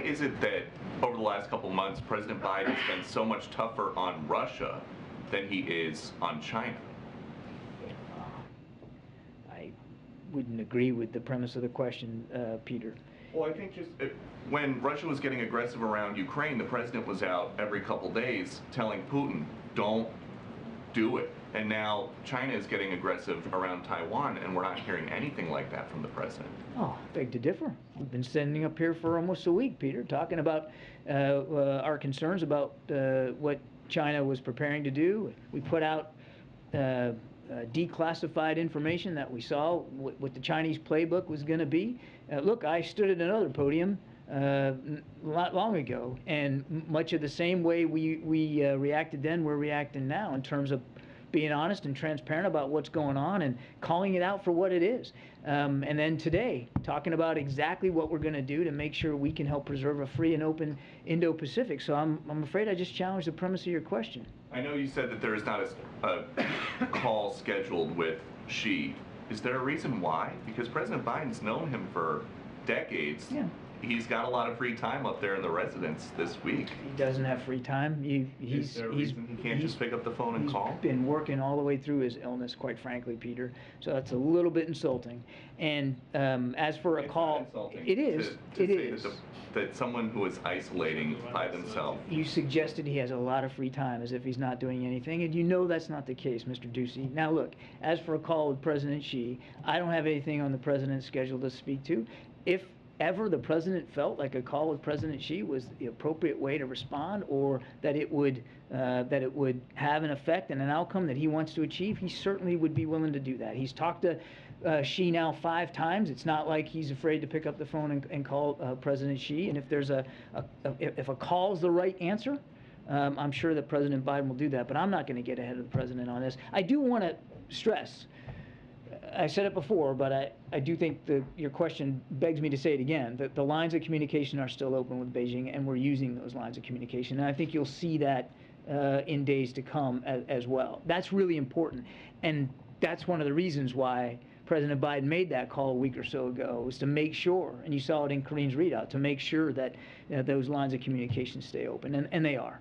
is it that over the last couple months, President Biden has been so much tougher on Russia than he is on China? I wouldn't agree with the premise of the question, Peter. Well, I think when Russia was getting aggressive around Ukraine, the president was out every couple days telling Putin, don't do it. And now China is getting aggressive around Taiwan, and we're not hearing anything like that from the president. Oh, beg to differ. We've been standing up here for almost a week, Peter, talking about our concerns about what China was preparing to do. We put out declassified information that we saw what the Chinese playbook was going to be. Look, I stood at another podium not long ago, and much of the same way we reacted then, we're reacting now in terms of being honest and transparent about what's going on and calling it out for what it is. And then today, talking about exactly what we're going to do to make sure we can help preserve a free and open Indo-Pacific. So I'm afraid I just challenged the premise of your question. I know you said that there is not a call scheduled with Xi. Is there a reason why? Because President Biden's known him for decades. Yeah. He's got a lot of free time up there in the residence this week. He doesn't have free time. Is there a reason he can't just pick up the phone and call? He's been working all the way through his illness, quite frankly, Peter. So that's a little bit insulting. And as for a call, it is. It is. That someone who is isolating by themselves. You suggested he has a lot of free time, as if he's not doing anything, and you know that's not the case, Mr. Doocy. Now look, as for a call with President Xi, I don't have anything on the president's schedule to speak to. If ever the president felt like a call with President Xi was the appropriate way to respond, or that it would have an effect and an outcome that he wants to achieve, he certainly would be willing to do that. He's talked to Xi now 5 times. It's not like he's afraid to pick up the phone and call President Xi. And if there's if a call is the right answer, I'm sure that President Biden will do that. But I'm not going to get ahead of the president on this. I do want to stress, I said it before, but I do think your question begs me to say it again, that the lines of communication are still open with Beijing, and we're using those lines of communication. And I think you'll see that in days to come as well. That's really important. And that's one of the reasons why President Biden made that call a week or so ago, was to make sure, and you saw it in Kareen's readout, to make sure that those lines of communication stay open, and they are.